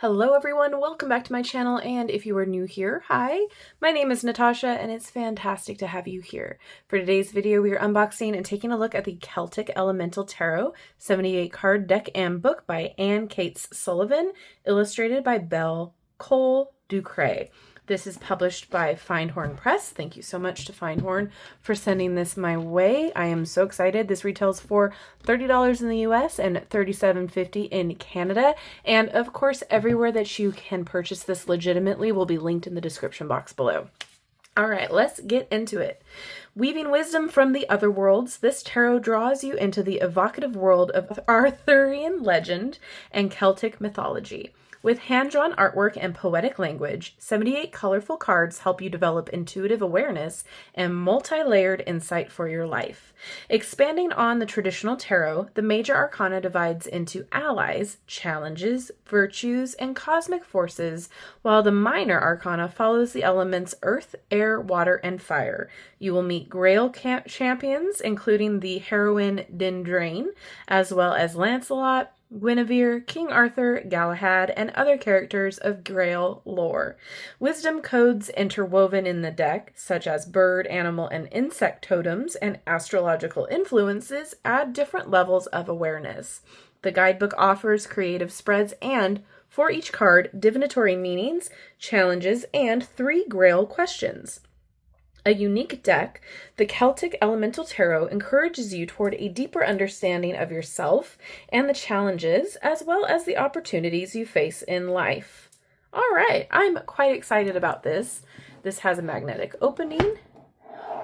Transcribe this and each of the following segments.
Hello everyone, welcome back to my channel, and if you are new here, hi, my name is Natasha and it's fantastic to have you here. For today's video, we are unboxing and taking a look at the Celtic Elemental Tarot 78 card deck and book by Ayn Cates Sullivan, illustrated by Belle Crow duCray. This is published by Findhorn Press. Thank you so much to Findhorn for sending this my way. I am so excited. This retails for $30 in the US and $37.50 in Canada. And of course, everywhere that you can purchase this legitimately will be linked in the description box below. All right, let's get into it. Weaving wisdom from the other worlds, this tarot draws you into the evocative world of Arthurian legend and Celtic mythology. With hand-drawn artwork and poetic language, 78 colorful cards help you develop intuitive awareness and multi-layered insight for your life. Expanding on the traditional tarot, the major arcana divides into allies, challenges, virtues, and cosmic forces, while the minor arcana follows the elements earth, air, water, and fire. You will meet Grail champions, including the heroine Dindrain, as well as Lancelot, Guinevere, King Arthur, Galahad, and other characters of Grail lore. Wisdom codes interwoven in the deck, such as bird, animal, and insect totems and astrological influences, add different levels of awareness. The guidebook offers creative spreads and, for each card, divinatory meanings, challenges, and 3 Grail questions. A unique deck, the Celtic Elemental Tarot encourages you toward a deeper understanding of yourself and the challenges, as well as the opportunities you face in life. All right, I'm quite excited about this. This has a magnetic opening.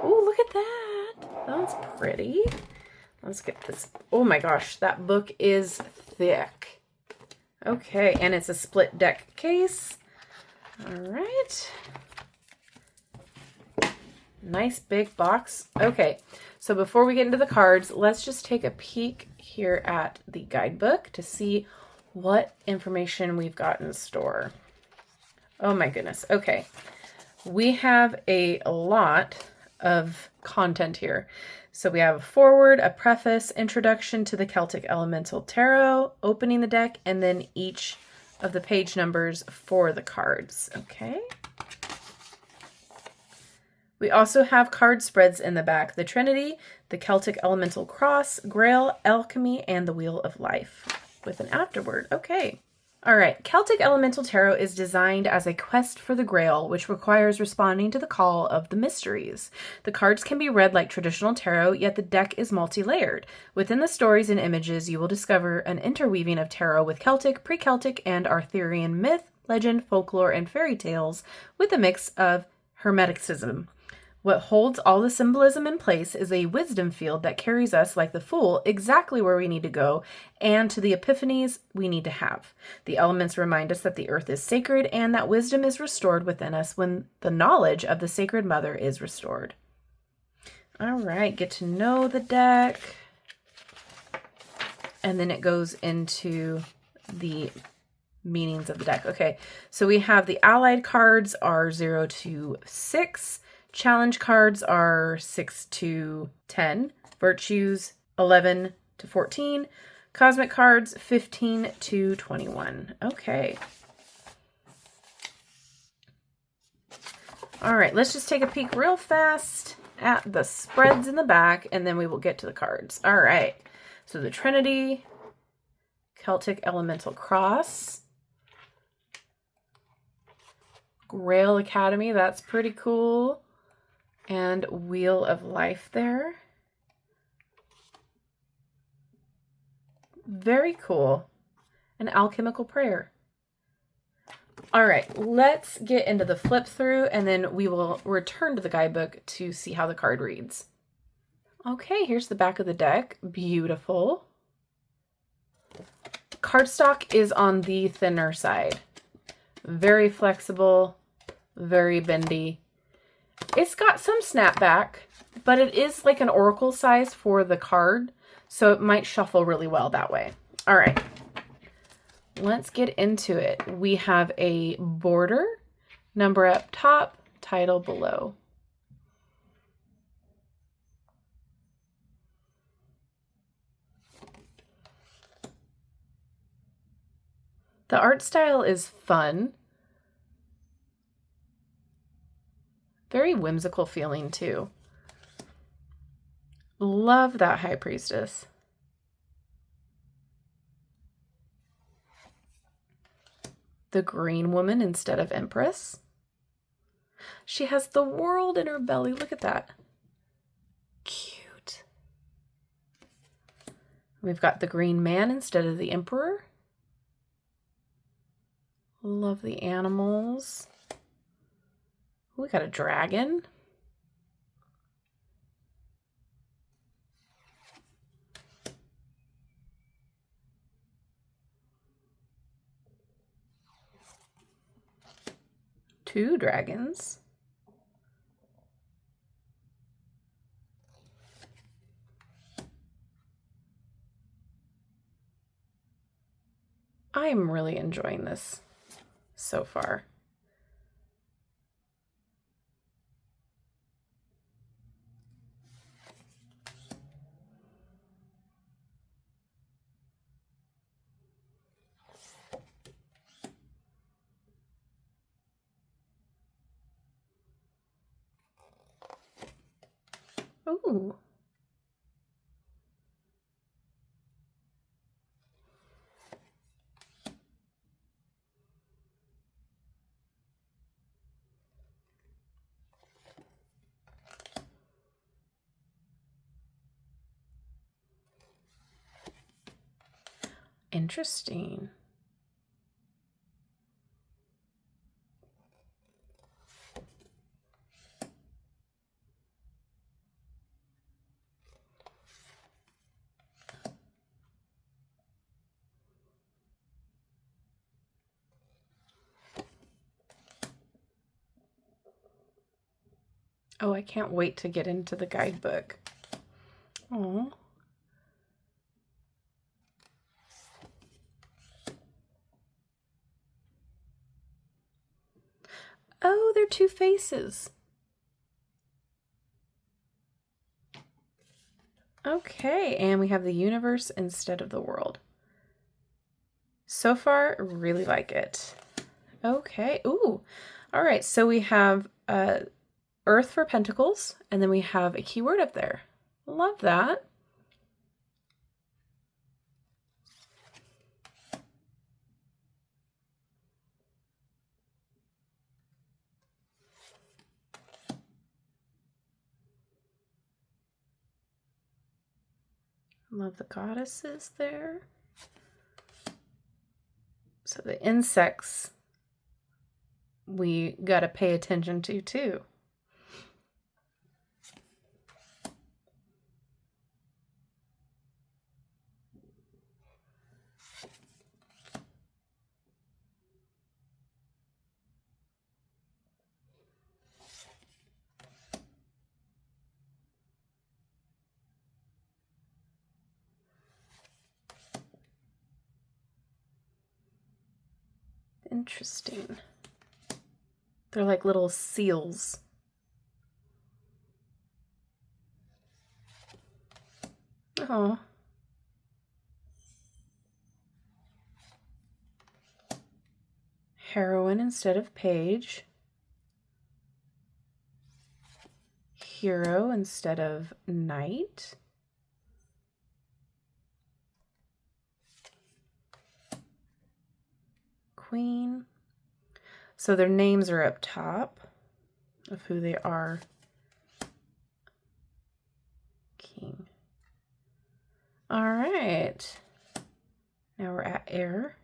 Oh, look at that. That's pretty. Let's get this. Oh my gosh, that book is thick. Okay, and it's a split deck case. All right. Nice big box. Okay, so before we get into the cards, let's just take a peek here at the guidebook to see what information we've got in store. Oh my goodness. Okay, we have a lot of content here. So we have a foreword, a preface, introduction to the Celtic Elemental Tarot, opening the deck, and then each of the page numbers for the cards. Okay. We also have card spreads in the back: the Trinity, the Celtic Elemental Cross, Grail, Alchemy, and the Wheel of Life, with an afterword. Okay. All right. Celtic Elemental Tarot is designed as a quest for the Grail, which requires responding to the call of the mysteries. The cards can be read like traditional tarot, yet the deck is multi-layered. Within the stories and images, you will discover an interweaving of tarot with Celtic, pre-Celtic, and Arthurian myth, legend, folklore, and fairy tales, with a mix of Hermeticism. What holds all the symbolism in place is a wisdom field that carries us like the Fool exactly where we need to go and to the epiphanies we need to have. The elements remind us that the earth is sacred and that wisdom is restored within us when the knowledge of the Sacred Mother is restored. All right, get to know the deck. And then it goes into the meanings of the deck. Okay, so we have the allied cards are 0 to 6. Challenge cards are 6 to 10, virtues 11 to 14, cosmic cards 15 to 21. Okay. All right, let's just take a peek real fast at the spreads in the back, and then we will get to the cards. All right, so the Trinity, Celtic Elemental Cross, Grail Academy, that's pretty cool. And Wheel of Life there. Very cool. An alchemical prayer. All right, let's get into the flip through, and then we will return to the guidebook to see how the card reads. Okay, here's the back of the deck. Beautiful. Cardstock is on the thinner side. Very flexible, very bendy. It's got some snapback, but it is like an oracle size for the card, so it might shuffle really well that way. All right, let's get into it. We have a border, number up top, title below. The art style is fun. Very whimsical feeling too. Love that High Priestess. The Green Woman instead of Empress. She has the world in her belly. Look at that. Cute. We've got the Green Man instead of the Emperor. Love the animals. We got a dragon. Two dragons. I'm really enjoying this so far. Ooh. Interesting. Oh, I can't wait to get into the guidebook. Oh. Oh, they're two faces. Okay, and we have the universe instead of the world. So far, really like it. Okay, ooh. All right, so we have Earth for Pentacles, and then we have a keyword up there. Love that. Love the goddesses there. So the insects we got to pay attention to too. Interesting. They're like little seals. Oh. Heroine instead of page. Hero instead of knight. Queen. So their names are up top of who they are. King. All right. Now we're at air.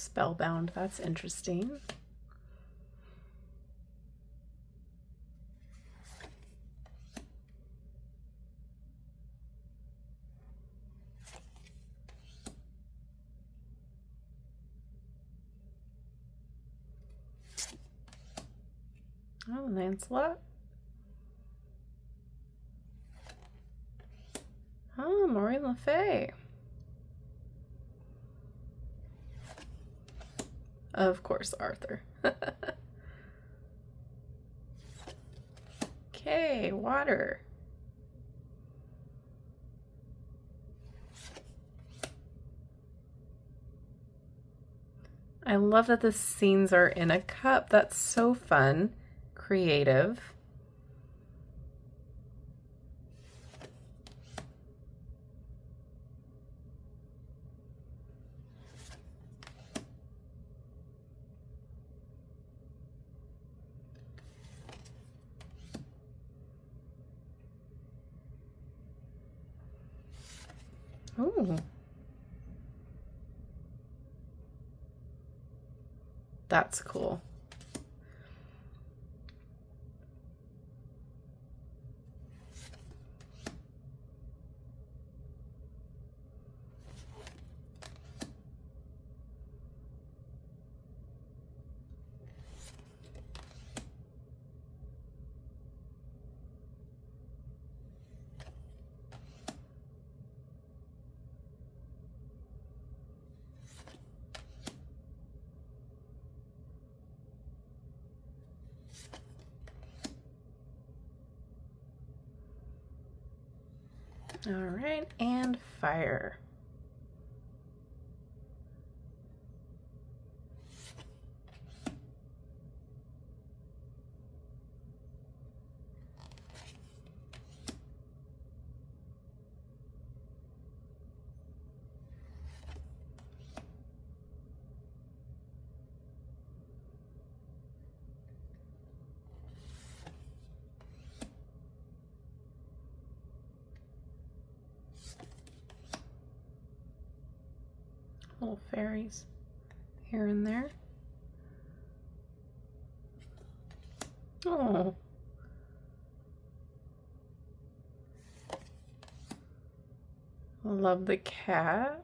Spellbound, that's interesting. Oh, Lancelot. Oh, Maureen Le Fay. Of course, Arthur. Okay, water. I love that the scenes are in a cup. That's so fun. Creative. Ooh. That's cool. All right, and fire. Little fairies here and there. Oh. Love the cat.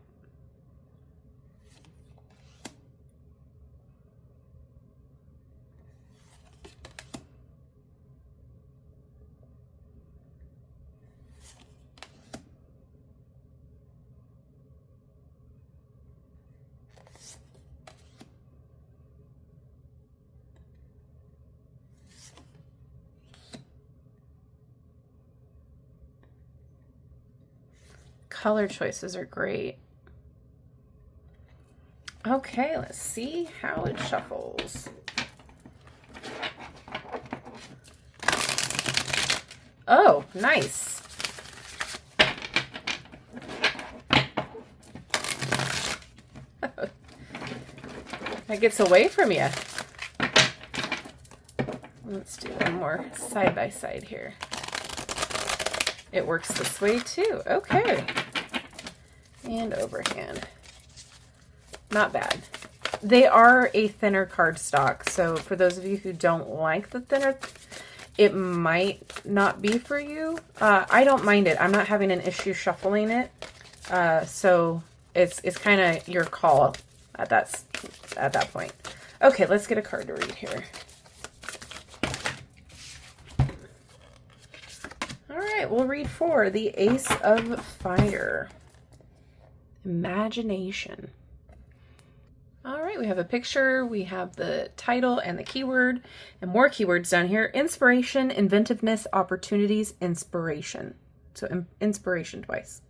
Color choices are great. Okay, let's see how it shuffles. Oh, nice. That gets away from you. Let's do one more side by side here. It works this way too. Okay. And overhand. Not bad. They are a thinner cardstock, so for those of you who don't like the thinner, it might not be for you. I don't mind it. I'm not having an issue shuffling it. So it's kind of your call at that point. Okay, let's get a card to read here. All right, we'll read for the Ace of Fire. Imagination. All right, we have a picture, we have the title and the keyword, and more keywords down here. Inspiration, inventiveness, opportunities, inspiration. So inspiration twice.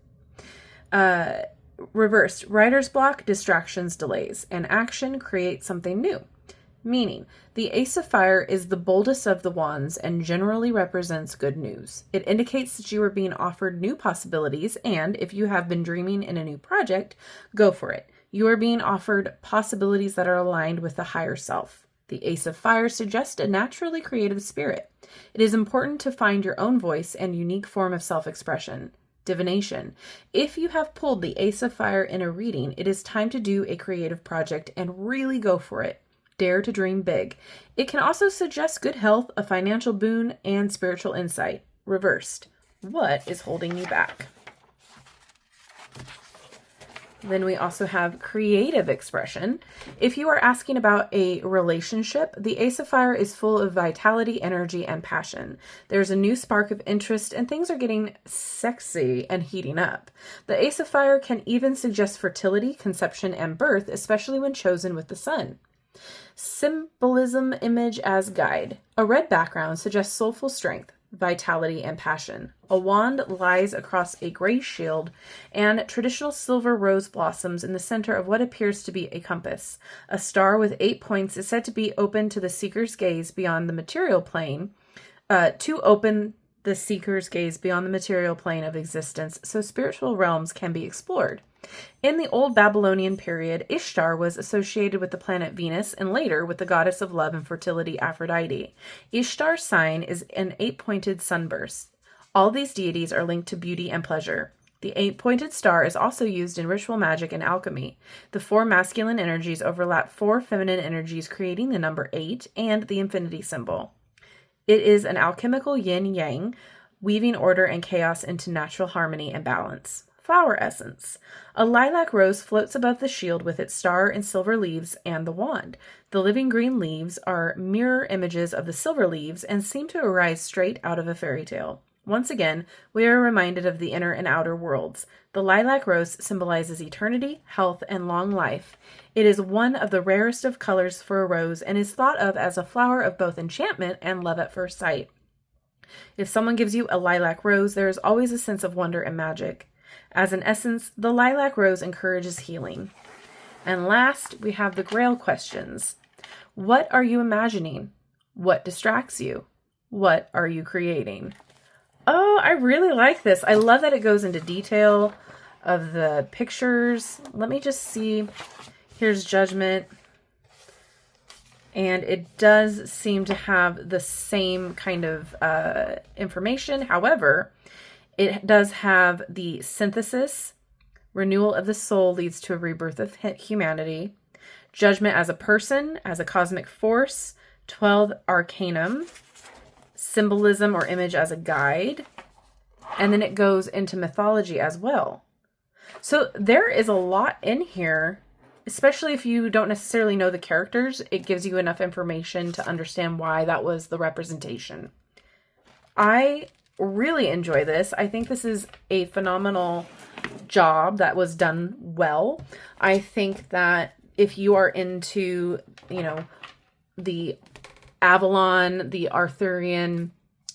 Reversed, writer's block, distractions, delays, and action creates something new. Meaning, the Ace of Fire is the boldest of the wands and generally represents good news. It indicates that you are being offered new possibilities, and if you have been dreaming in a new project, go for it. You are being offered possibilities that are aligned with the higher self. The Ace of Fire suggests a naturally creative spirit. It is important to find your own voice and unique form of self-expression. divination. If you have pulled the Ace of Fire in a reading, it is time to do a creative project and really go for it. Dare to dream big. It can also suggest good health, a financial boon, and spiritual insight. Reversed. What is holding you back? Then we also have creative expression. If you are asking about a relationship, the Ace of Fire is full of vitality, energy, and passion. There's a new spark of interest and things are getting sexy and heating up. The Ace of Fire can even suggest fertility, conception, and birth, especially when chosen with the sun. Symbolism, image as guide. A red background suggests soulful strength, vitality, and passion. A wand lies across a gray shield, and traditional silver rose blossoms in the center of what appears to be a compass. A star with 8 points is said to be open to the seeker's gaze beyond the material plane, of existence, so spiritual realms can be explored. In the Old Babylonian period, Ishtar was associated with the planet Venus and later with the goddess of love and fertility, Aphrodite. Ishtar's sign is an 8-pointed sunburst. All these deities are linked to beauty and pleasure. The 8-pointed star is also used in ritual magic and alchemy. The 4 masculine energies overlap 4 feminine energies, creating the number 8 and the infinity symbol. It is an alchemical yin-yang, weaving order and chaos into natural harmony and balance. Flower essence. A lilac rose floats above the shield with its star and silver leaves and the wand. The living green leaves are mirror images of the silver leaves and seem to arise straight out of a fairy tale. Once again, we are reminded of the inner and outer worlds. The lilac rose symbolizes eternity, health, and long life. It is one of the rarest of colors for a rose and is thought of as a flower of both enchantment and love at first sight. If someone gives you a lilac rose, there is always a sense of wonder and magic. As an essence, the lilac rose encourages healing. And last, we have the Grail questions. What are you imagining? What distracts you? What are you creating? Oh, I really like this. I love that it goes into detail of the pictures. Let me just see. Here's Judgment. And it does seem to have the same kind of information. However, it does have the synthesis. Renewal of the soul leads to a rebirth of humanity. Judgment as a person, as a cosmic force. 12 arcanum. Symbolism or image as a guide. And then it goes into mythology as well. So there is a lot in here, especially if you don't necessarily know the characters. It gives you enough information to understand why that was the representation. I really enjoy this. I think this is a phenomenal job that was done well. I think that if you are into, the Avalon, the Arthurian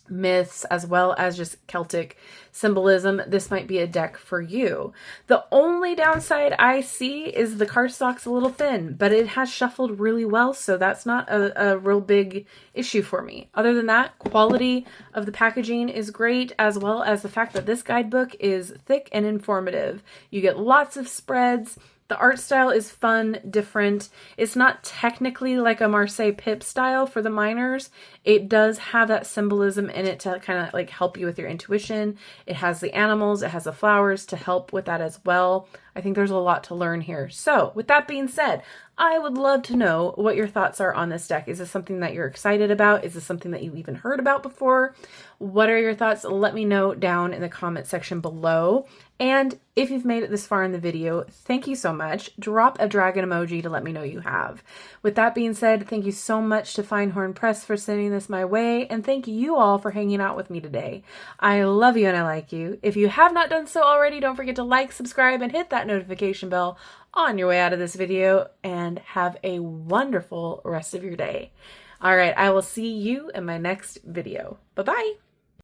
myths, as well as just Celtic symbolism, this might be a deck for you. The only downside I see is the cardstock's a little thin, but it has shuffled really well, so that's not a real big issue for me. Other than that, quality of the packaging is great, as well as the fact that this guidebook is thick and informative. You get lots of spreads. The art style is fun, different. It's not technically like a Marseille Pip style for the minors. It does have that symbolism in it to kind of like help you with your intuition. It has the animals, it has the flowers to help with that as well. I think there's a lot to learn here. So with that being said, I would love to know what your thoughts are on this deck. Is this something that you're excited about? Is this something that you've even heard about before? What are your thoughts? Let me know down in the comment section below. And if you've made it this far in the video, thank you so much. Drop a dragon emoji to let me know you have. With that being said, thank you so much to Findhorn Press for sending this my way, and thank you all for hanging out with me today. I love you and I like you. If you have not done so already, don't forget to like, subscribe, and hit that notification bell on your way out of this video, and have a wonderful rest of your day. All right, I will see you in my next video. Bye-bye.